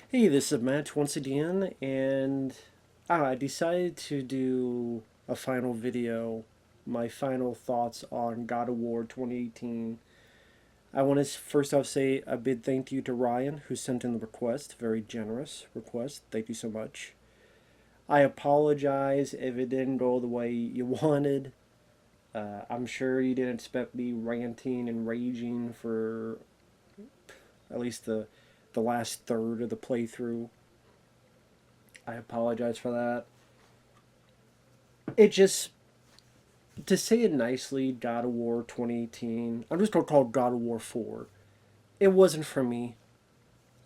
Hey, this is Matt once again, and I decided to do a final video, my final thoughts on God of War 2018. I want to first off say a big thank you to Ryan who sent in the request, very generous request. Thank you so much. I apologize if it didn't go the way you wanted. I'm sure you didn't expect me ranting and raging for at least the last third of the playthrough. I apologize for that. It just, to say it nicely, God of War 2018, I'm just going to call it God of War 4. It wasn't for me.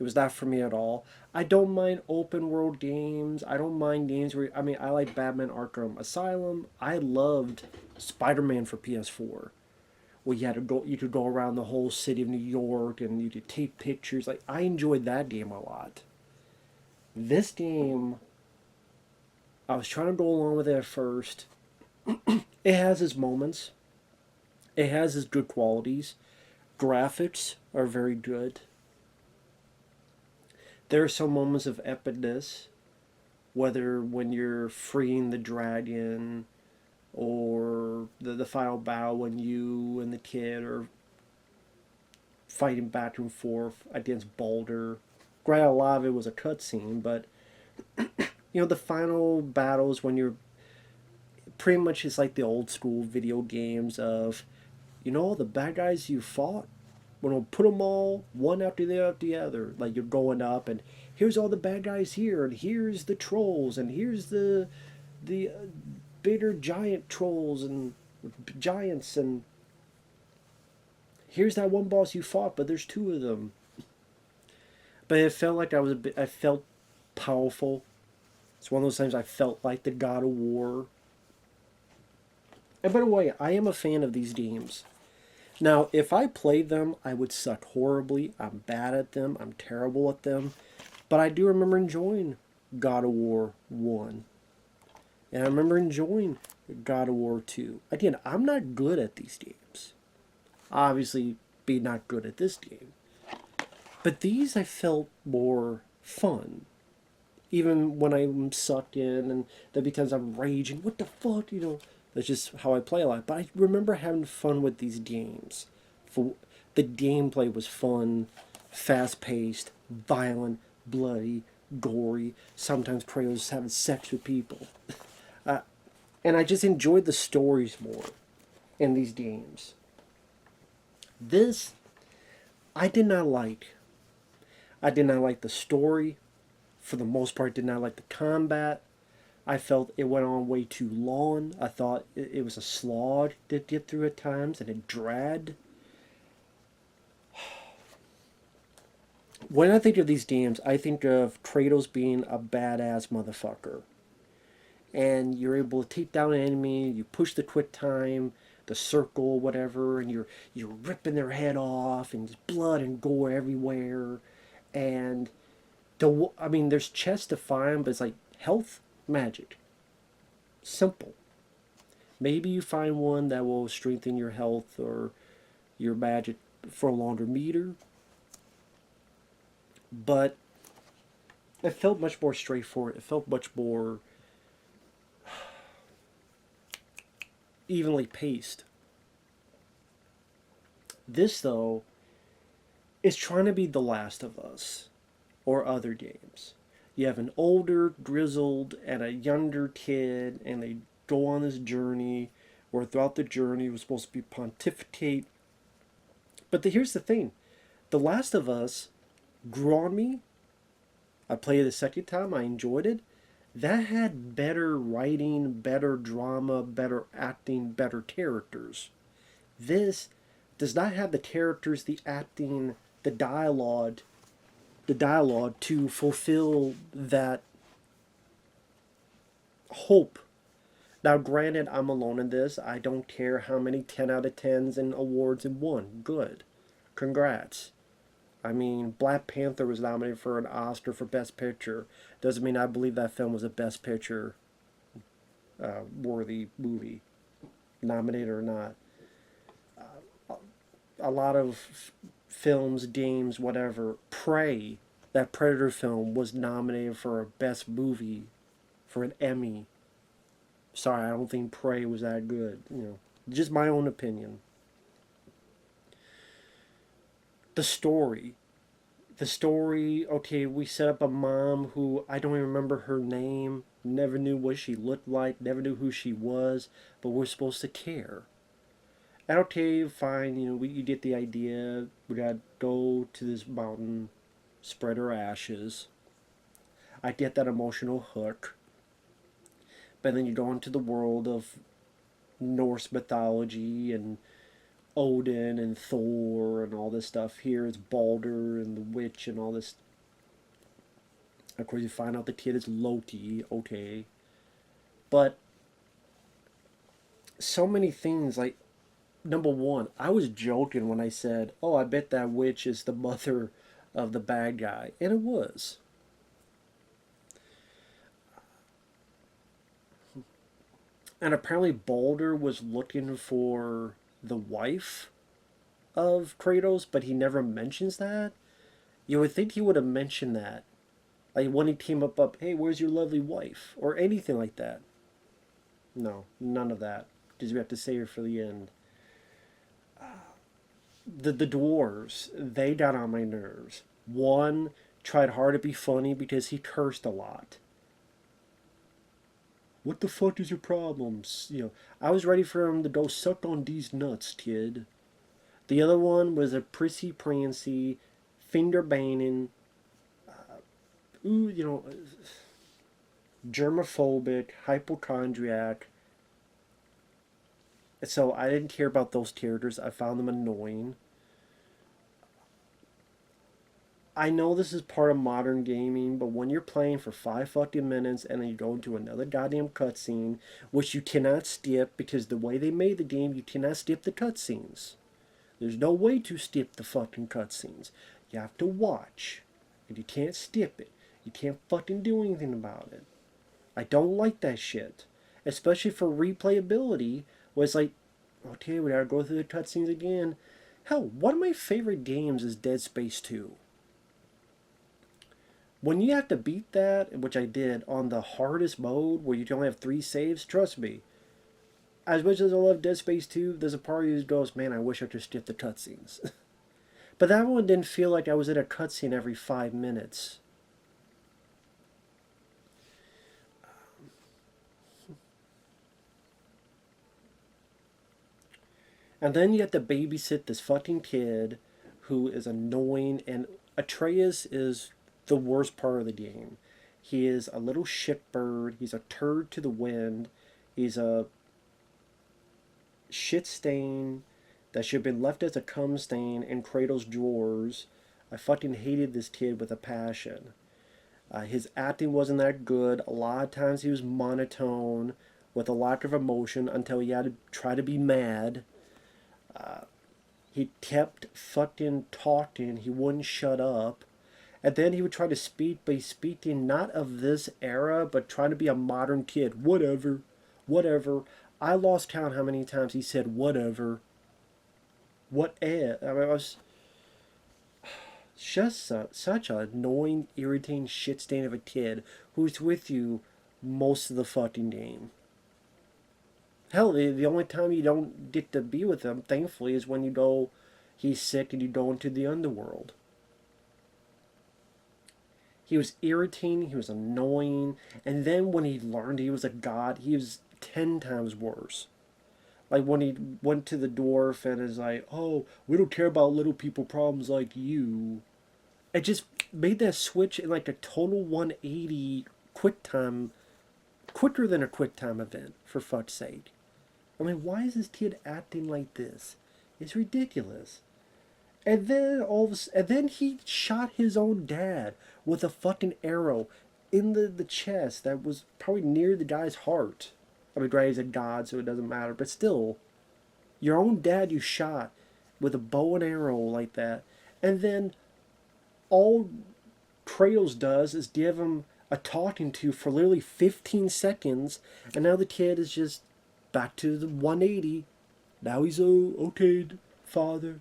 It was not for me at all. I don't mind open world games. I don't mind games where, I mean, I like Batman Arkham Asylum. I loved Spider Man for PS4. Where you could go around the whole city of New York and you could take pictures. Like, I enjoyed that game a lot. This game, I was trying to go along with it at first. It has its moments. It has its good qualities. Graphics are very good. There are some moments of epicness, whether when you're freeing the dragon or the final battle when you and the kid are fighting back and forth against Balder. Granted, a lot of it was a cutscene, but the final battles when you're pretty much it's like the old school video games of, the bad guys you fought, we'll put them all one after the other. Like you're going up, and here's all the bad guys here, and here's the trolls, and here's the bigger giant trolls and giants, and here's that one boss you fought, but there's two of them. But it felt like I felt powerful. It's one of those times I felt like the God of War. And by the way, I am a fan of these games. Now, if I played them, I would suck horribly. I'm bad at them. I'm terrible at them. But I do remember enjoying God of War 1. And I remember enjoying God of War 2. Again, I'm not good at these games. Obviously, be not good at this game. But these I felt more fun. Even when I'm sucked in and that because I'm raging, what the fuck, That's just how I play a lot. But I remember having fun with these games. For the gameplay was fun, fast paced, violent, bloody, gory. Sometimes Kratos having sex with people, uh, and I just enjoyed the stories more in these games. This I did not like. I did not like the story. For the most part, did not like the combat. I felt it went on way too long. I thought it was a slog to get through at times, and it dragged. When I think of these games, I think of Kratos being a badass motherfucker. And you're able to take down an enemy, you push the quick time, the circle, whatever, and you're ripping their head off, and there's blood and gore everywhere. And there's chests to find, but it's like health magic. Simple. Maybe you find one that will strengthen your health or your magic for a longer meter, but it felt much more straightforward. It felt much more evenly paced. This, though, is trying to be The Last of Us or other games. You have an older, grizzled, and a younger kid, and they go on this journey where throughout the journey it was supposed to be pontificate. But here's the thing The Last of Us grew on me. I played it the second time, I enjoyed it. That had better writing, better drama, better acting, better characters. This does not have the characters, the acting, the dialogue, to fulfill that hope. Now, granted, I'm alone in this. I don't care how many 10 out of 10s and awards it won. Good. Congrats. I mean, Black Panther was nominated for an Oscar for Best Picture. Doesn't mean I believe that film was a Best Picture worthy movie, nominated or not. A lot of films, games, whatever, pray that Predator film was nominated for a Best Movie for an Emmy. Sorry, I don't think Prey was that good. Just my own opinion. The story. The story, okay, we set up a mom who I don't even remember her name, never knew what she looked like, never knew who she was, but we're supposed to care. And okay, fine, you get the idea. We gotta go to this mountain, spread her ashes. I get that emotional hook. But then you go into the world of Norse mythology and Odin and Thor and all this stuff. Here it's Balder and the witch and all this. Of course, you find out the kid is Loki. Okay, but so many things. Like, number one, I was joking when I said, "Oh, I bet that witch is the mother of the bad guy," and it was. And apparently, Balder was looking for the wife of Kratos, but he never mentions that. You would think he would have mentioned that. Like when he came up, hey, where's your lovely wife? Or anything like that. No, none of that. Because we have to save her for the end. The dwarves, they got on my nerves. One tried hard to be funny because he cursed a lot. What the fuck is your problems? I was ready for him to go suck on these nuts, kid. The other one was a prissy prancy, finger banging, ooh, germophobic, hypochondriac. So I didn't care about those characters. I found them annoying. I know this is part of modern gaming, but when you're playing for 5 fucking minutes and then you go into another goddamn cutscene, which you cannot skip because the way they made the game, you cannot skip the cutscenes. There's no way to skip the fucking cutscenes. You have to watch, and you can't skip it. You can't fucking do anything about it. I don't like that shit, especially for replayability. Where it's like, okay, we gotta go through the cutscenes again. Hell, one of my favorite games is Dead Space 2. When you have to beat that, which I did, on the hardest mode where you can only have 3 saves, trust me, as much as I love Dead Space 2, there's a part of you that goes, man, I wish I could skip the cutscenes. But that one didn't feel like I was in a cutscene every 5 minutes. And then you have to babysit this fucking kid who is annoying, and Atreus is the worst part of the game. He is a little shitbird. He's a turd to the wind. He's a shit stain that should have been left as a cum stain in Kratos' drawers. I fucking hated this kid with a passion. His acting wasn't that good. A lot of times he was monotone with a lack of emotion until he had to try to be mad. He kept fucking talking. He wouldn't shut up. And then he would try to speak, but he's speaking not of this era, but trying to be a modern kid. Whatever. Whatever. I lost count how many times he said whatever. Whatever. I mean, it was just such an annoying, irritating shit stain of a kid who's with you most of the fucking game. Hell, the only time you don't get to be with him, thankfully, is when he's sick and you go into the underworld. He was irritating, he was annoying, and then when he learned he was a god, he was 10 times worse. Like when he went to the dwarf and is like, oh, we don't care about little people problems like you. It just made that switch in like a total 180 quick time, quicker than a quick time event, for fuck's sake. I mean, why is this kid acting like this? It's ridiculous. And then and then he shot his own dad with a fucking arrow in the chest that was probably near the guy's heart. I mean, right, he's a god, so it doesn't matter. But still, your own dad you shot with a bow and arrow like that, and then all Kratos does is give him a talking to for literally 15 seconds, and now the kid is just back to the 180. Now he's okay, father.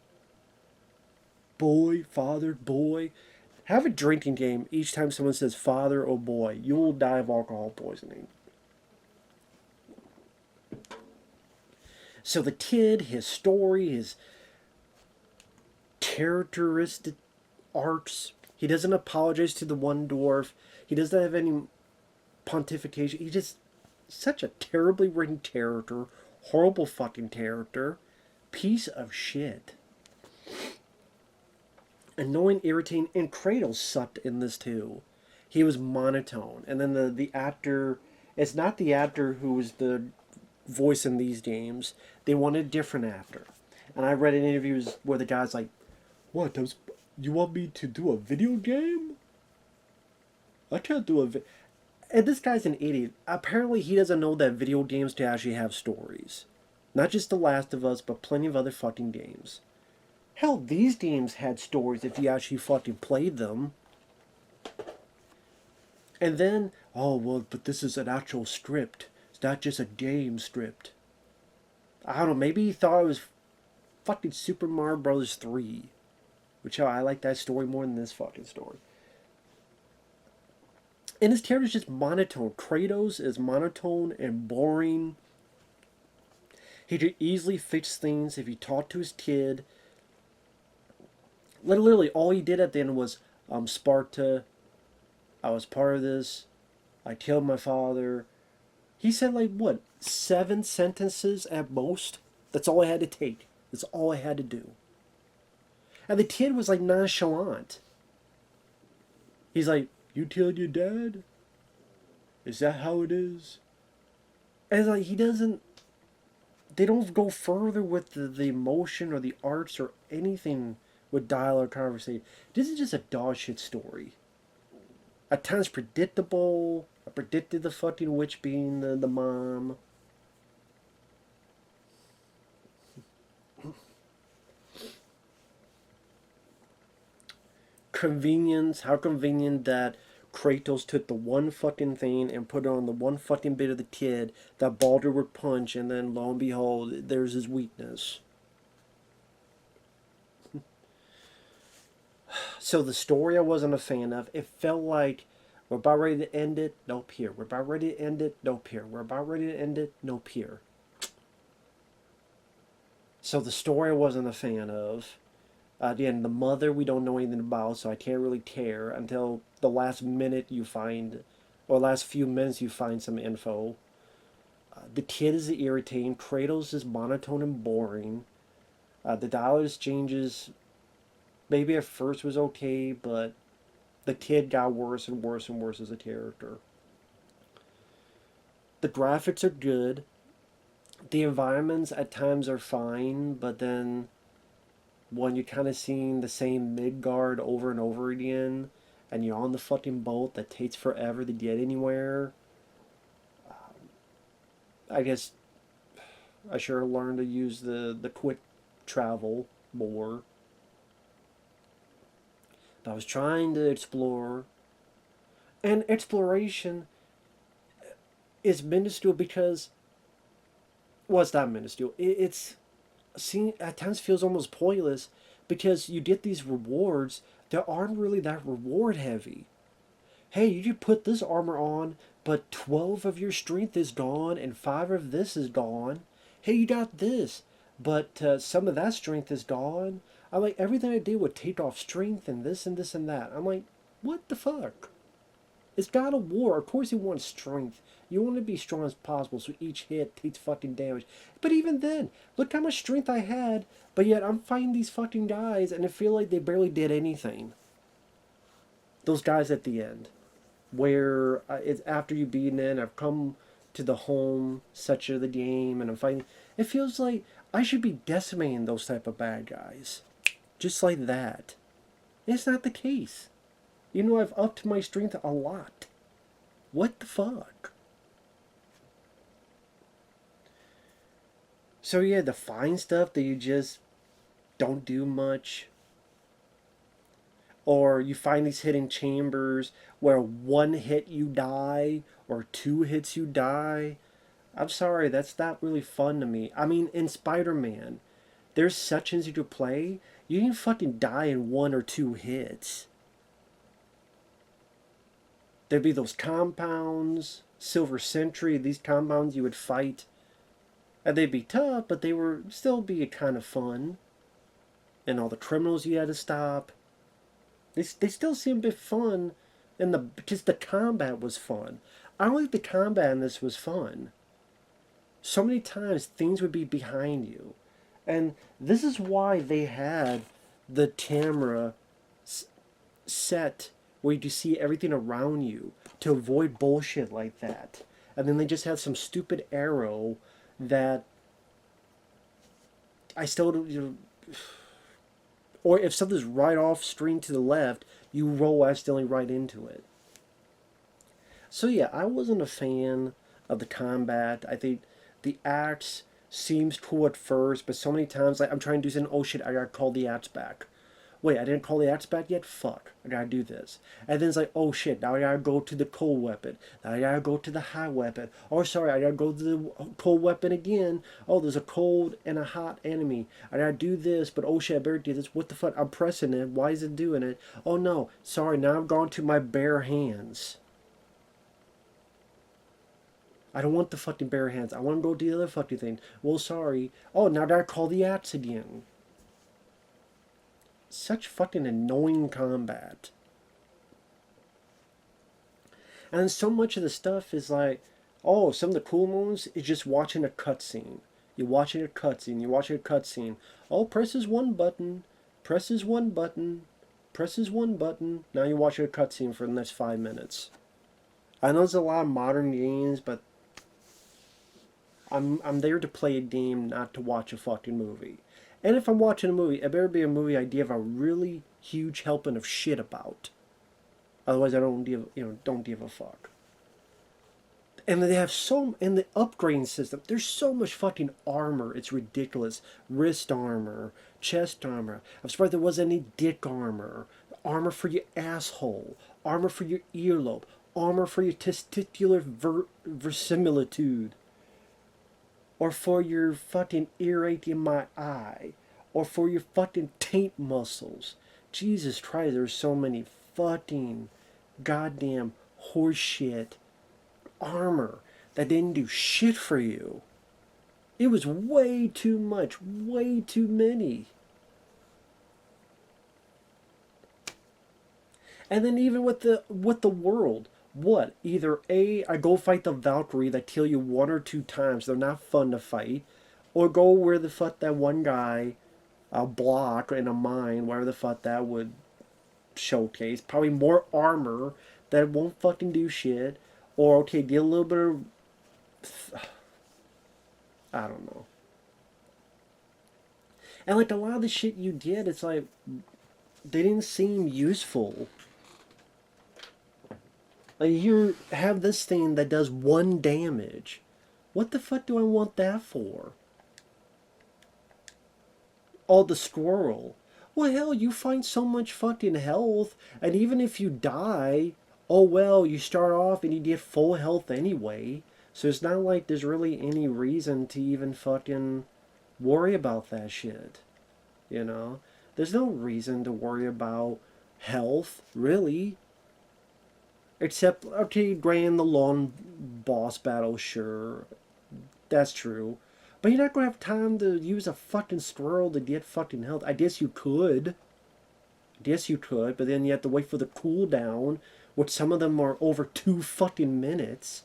Boy, father, boy. Have a drinking game each time someone says father or boy. You will die of alcohol poisoning. So the kid, his story, his characteristic arcs, he doesn't apologize to the one dwarf. He doesn't have any pontification. He just such a terribly written character, horrible fucking character, piece of shit. Annoying, irritating, and Kratos sucked in this too. He was monotone, and then the actor. It's not the actor who was the voice in these games. They wanted a different actor, and I read in interviews where the guy's like, "What? You want me to do a video game? I can't do a." And this guy's an idiot. Apparently, he doesn't know that video games to actually have stories. Not just The Last of Us, but plenty of other fucking games. Hell, these games had stories if you actually fucking played them. And then, oh, well, but this is an actual script. It's not just a game script. I don't know, maybe he thought it was fucking Super Mario Bros. 3. Which, hell, I like that story more than this fucking story. And his character's just monotone. Kratos is monotone and boring. He could easily fix things if he talked to his kid. Literally, all he did at the end was, Sparta, I was part of this, I killed my father. He said, like, what, 7 sentences at most? That's all I had to take. That's all I had to do. And the kid was, like, nonchalant. He's like, you killed your dad? Is that how it is? And like he doesn't. They don't go further with the emotion or the arts or anything with dialogue or conversation. This is just a dog shit story. At times predictable. I predicted the fucking witch being the mom. Convenience. How convenient that Kratos took the one fucking thing and put it on the one fucking bit of the kid that Baldur would punch, and then lo and behold, there's his weakness. So the story I wasn't a fan of. It felt like we're about ready to end it, nope here. We're about ready to end it, nope here. We're about ready to end it, nope here. So the story I wasn't a fan of. Again, the mother we don't know anything about, so I can't really care until the last minute you find, or last few minutes you find some info. The kid is irritating. Kratos is monotone and boring. The dialogue exchanges, maybe at first was okay, but the kid got worse and worse and worse as a character. The graphics are good. The environments at times are fine, but then when you're kind of seeing the same Midgard over and over again, and you're on the fucking boat that takes forever to get anywhere, I guess I sure learned to use the quick travel more. But I was trying to explore, and exploration is minuscule because, well, it's not minuscule. It's seen at times feels almost pointless because you get these rewards that aren't really that reward heavy. Hey, you could put this armor on, but 12 of your strength is gone and 5 of this is gone. Hey, you got this, but some of that strength is gone. I'm like, everything I did would take off strength and this and this and that. I'm like, what the fuck? It's God of War. Of course you want strength. You want to be strong as possible so each hit takes fucking damage. But even then, look how much strength I had, but yet I'm fighting these fucking guys and I feel like they barely did anything. Those guys at the end. Where it's after you've beaten it, I've come to the home section of the game and I'm fighting. It feels like I should be decimating those type of bad guys. Just like that. And it's not the case. You know, I've upped my strength a lot. What the fuck? So yeah, the fine stuff that you just don't do much. Or you find these hidden chambers where 1 hit you die, or 2 hits you die. I'm sorry, that's not really fun to me. I mean, in Spider-Man, there's sections you could play, you can fucking die in 1 or 2 hits. There'd be those compounds, Silver Sentry, these compounds you would fight. And they'd be tough, but they were still be kind of fun. And all the criminals you had to stop. They still seemed a bit fun. And just the combat was fun. I don't think the combat in this was fun. So many times things would be behind you. And this is why they had the camera set where you see everything around you to avoid bullshit like that. And then they just had some stupid arrow that I still don't, or if something's right off screen to the left, you roll accidentally right into it. So yeah, I wasn't a fan of the combat. I think the axe seems cool at first, but so many times like I'm trying to do something, oh shit, I gotta call the axe back. Wait, I didn't call the axe back yet? Fuck, I gotta do this. And then it's like, oh shit, now I gotta go to the cold weapon. Now I gotta go to the hot weapon. Oh, sorry, I gotta go to the cold weapon again. Oh, there's a cold and a hot enemy. I gotta do this, but oh shit, I better do this. What the fuck? I'm pressing it. Why is it doing it? Oh no, sorry, now I've gone to my bare hands. I don't want the fucking bare hands. I want to go do the other fucking thing. Well, sorry. Oh, now I gotta call the axe again. Such fucking annoying combat. And then so much of the stuff is like, oh, some of the cool moments is just watching a cutscene. You're watching a cutscene. You're watching a cutscene. Oh, presses one button. Presses one button. Presses one button. Now you're watching a cutscene for the next 5 minutes. I know there's a lot of modern games, but I'm there to play a game, not to watch a fucking movie. And if I'm watching a movie, it better be a movie I give a really huge helping of shit about. Otherwise, I don't give a fuck. And they have in the upgrading system, there's so much fucking armor. It's ridiculous. Wrist armor, chest armor. I'm surprised there wasn't any dick armor. Armor for your asshole. Armor for your earlobe. Armor for your testicular verisimilitude. Or for your fucking earache in my eye. Or for your fucking taint muscles. Jesus Christ, there's so many fucking goddamn horseshit armor that didn't do shit for you. It was way too much, way too many. And then even with the world, what? Either A, I go fight the Valkyrie that kill you 1 or 2 times, they're not fun to fight, or go where the fuck that one guy, a block in a mine, wherever the fuck that would showcase, probably more armor that won't fucking do shit, or okay, get a little bit of, I don't know. And like a lot of the shit you did, it's like, they didn't seem useful. Like, you have this thing that does 1 damage. What the fuck do I want that for? Oh, the squirrel. Well, hell, you find so much fucking health, and even if you die, oh well, you start off and you get full health anyway. So it's not like there's really any reason to even fucking worry about that shit. You know? There's no reason to worry about health, really. Except, okay, granted, the long boss battle, sure. That's true. But you're not going to have time to use a fucking squirrel to get fucking health. I guess you could. But then you have to wait for the cooldown, which some of them are over 2 fucking minutes.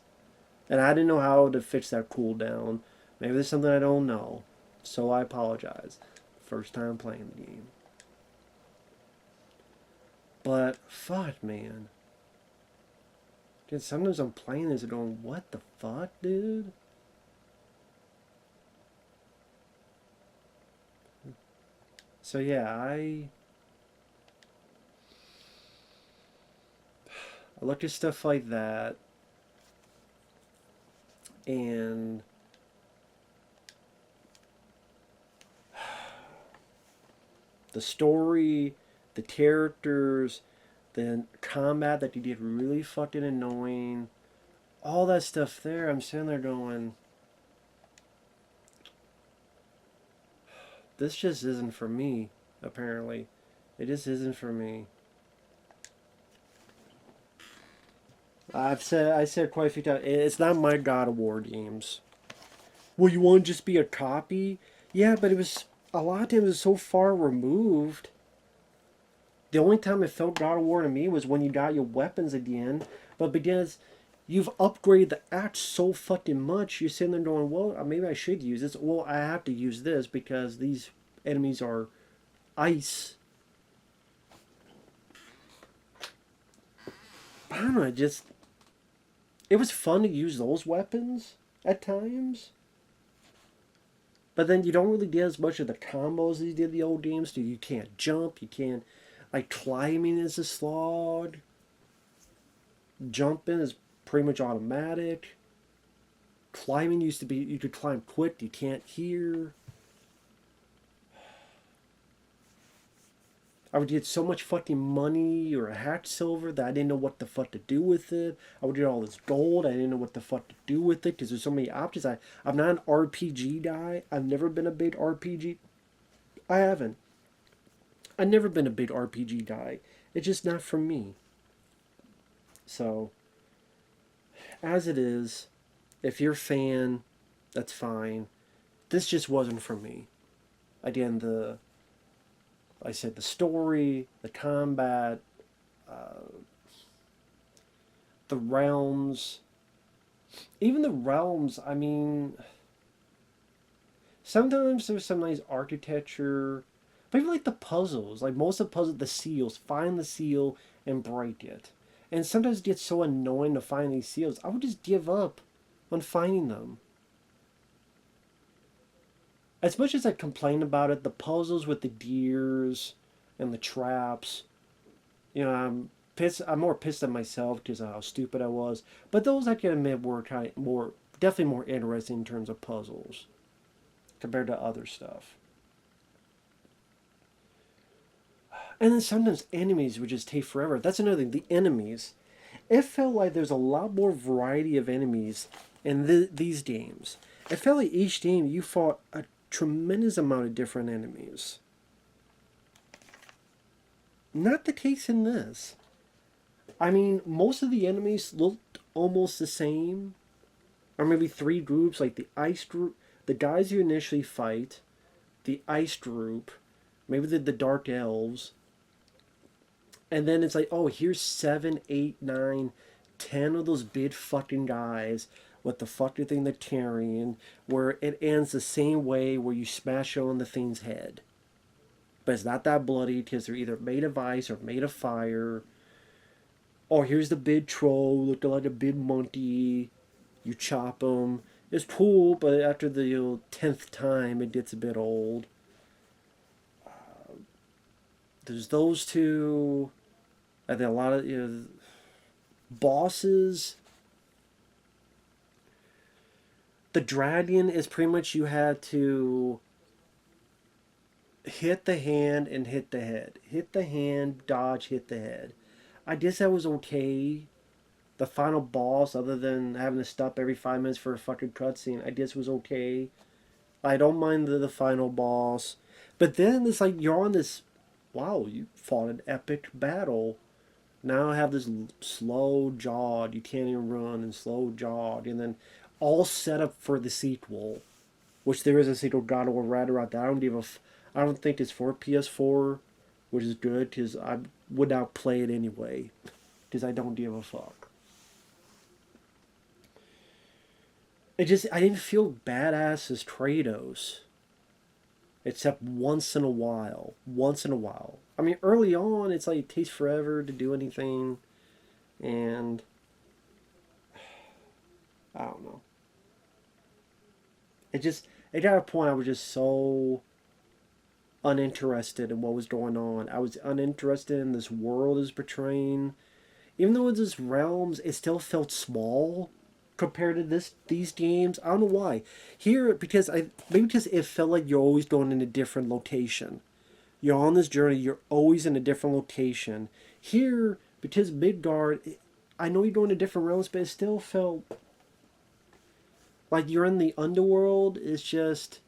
And I didn't know how to fix that cooldown. Maybe there's something I don't know. So I apologize. First time playing the game. But, fuck, man. Sometimes I'm playing this and going, what the fuck, dude? So yeah, I look at stuff like that, and the story, the characters, the combat that you did really fucking annoying, all that stuff there, I'm sitting there going, this just isn't for me, apparently. It just isn't for me. I said quite a few times, it's not my God of War games. Well, you want to just be a copy? Yeah, but it was a lot of times it was so far removed. The only time it felt God of War to me was when you got your weapons again. But because you've upgraded the axe so fucking much, you're sitting there going, well, maybe I should use this. Well, I have to use this because these enemies are ice. I don't know, just it was fun to use those weapons at times. But then you don't really get as much of the combos as you did the old games. So you can't jump, you can't like climbing is a slog. Jumping is pretty much automatic. Climbing used to be you could climb quick, you can't here. I would get so much fucking money or a hatch silver that I didn't know what the fuck to do with it. I would get all this gold. I didn't know what the fuck to do with it because there's so many options. I'm not an RPG guy. I've never been a big RPG. I haven't. I've never been a big RPG guy. It's just not for me. So, as it is, if you're a fan, that's fine. This just wasn't for me. Again, I said the story, the combat, the realms, even the realms. I mean, sometimes there's some nice architecture, but even like the puzzles, like most of the puzzles, the seals, find the seal and break it. And sometimes it gets so annoying to find these seals, I would just give up on finding them. As much as I complain about it, the puzzles with the deers and the traps, I'm pissed. I'm more pissed at myself because of how stupid I was. But those I can admit were kind of more, definitely more interesting in terms of puzzles compared to other stuff. And then sometimes enemies would just take forever. That's another thing. The enemies, it felt like there's a lot more variety of enemies in these games. It felt like each game you fought a tremendous amount of different enemies. Not the case in this. I mean, most of the enemies looked almost the same. Or maybe three groups, like the ice group, the guys you initially fight, the ice group, maybe the dark elves. And then it's like, oh, here's 7, 8, 9, 10 of those big fucking guys with the fucking thing they're carrying, where it ends the same way where you smash on the thing's head. But it's not that bloody because they're either made of ice or made of fire. Oh, here's the big troll looking like a big monkey. You chop him. It's cool, but after the 10th time, it gets a bit old. There's those two. I think a lot of bosses. The dragon is pretty much you had to hit the hand and hit the head. Hit the hand, dodge, hit the head. I guess that was okay. The final boss, other than having to stop every 5 minutes for a fucking cutscene, I guess was okay. I don't mind the final boss. But then it's like you're on this, wow, you fought an epic battle. Now I have this slow jog, you can't even run, and slow jog, and then all set up for the sequel, which there is a sequel, God of War Ragnarok. I don't think it's for PS4, which is good because I would not play it anyway because I don't give a fuck. I didn't feel badass as Kratos, except once in a while. Once in a while. I mean, early on, it's like it takes forever to do anything, and I don't know. It got a point I was just so uninterested in what was going on. I was uninterested in this world is portraying. Even though it's this realms, it still felt small compared to these games. I don't know why. Here, maybe because it felt like you're always going in a different location. You're on this journey. You're always in a different location. Here, because Midgard, I know you're going to different realms, but it still felt like you're in the underworld. It's just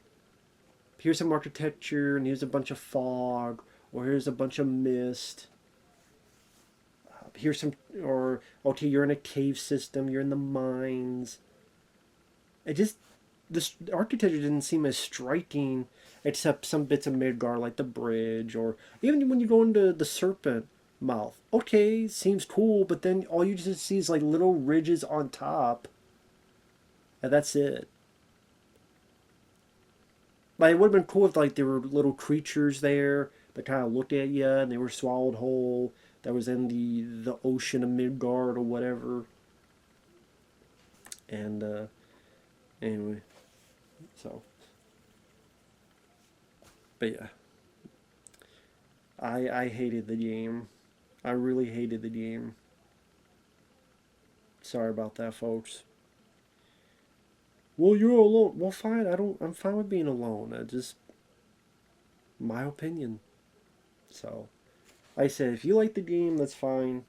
here's some architecture and here's a bunch of fog or here's a bunch of mist. here's some, or okay, you're in a cave system, you're in the mines. It just, this architecture didn't seem as striking, except some bits of Midgar, like the bridge, or even when you go into the serpent mouth. Okay, seems cool, but then all you just see is like little ridges on top, and that's it. Like, it would have been cool if like there were little creatures there that kind of looked at you and they were swallowed whole. That was in the ocean of Midgard or whatever. And anyway, so but yeah, I hated the game. I really hated the game. Sorry about that, folks. Well, you're alone. Well, fine. I don't. I'm fine with being alone. I just my opinion. So, like I said, if you like the game, that's fine.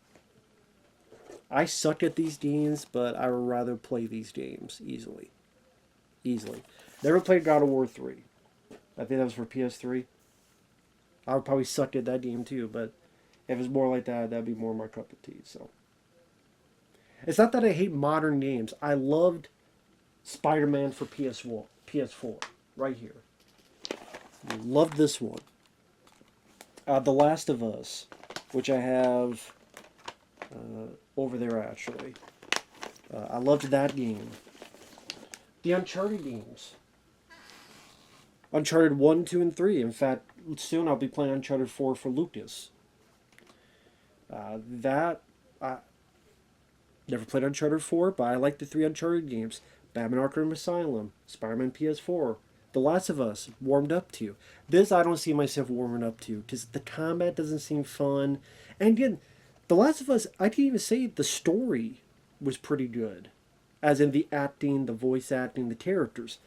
I suck at these games, but I would rather play these games easily. Easily. Never played God of War 3. I think that was for PS3. I would probably suck at that game too, but if it's more like that, that'd be more my cup of tea. So it's not that I hate modern games. I loved Spider-Man for PS4, right here. Loved this one. The Last of Us, which I have over there actually. I loved that game. The Uncharted games. Uncharted 1, 2, and 3. In fact, soon I'll be playing Uncharted 4 for Lucas. That I never played Uncharted 4, but I like the three Uncharted games. Batman Arkham Asylum, Spider-Man PS4, The Last of Us, warmed up to. This I don't see myself warming up to, because the combat doesn't seem fun. And again, The Last of Us, I can even say the story was pretty good. As in the acting, the voice acting, the characters.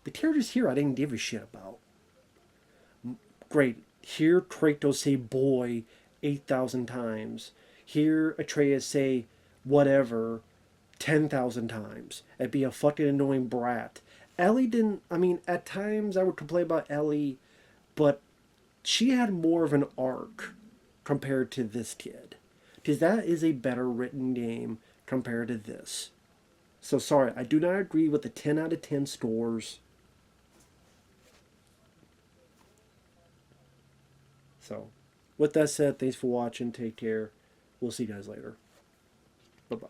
The characters here I didn't give a shit about. Great. Hear Kratos say boy 8,000 times. Hear Atreus say whatever 10,000 times. And be a fucking annoying brat. Ellie didn't, I mean, at times I would complain about Ellie, but she had more of an arc compared to this kid. Because that is a better written game compared to this. So sorry, I do not agree with the 10 out of 10 scores. So, with that said, thanks for watching. Take care. We'll see you guys later. Bye-bye.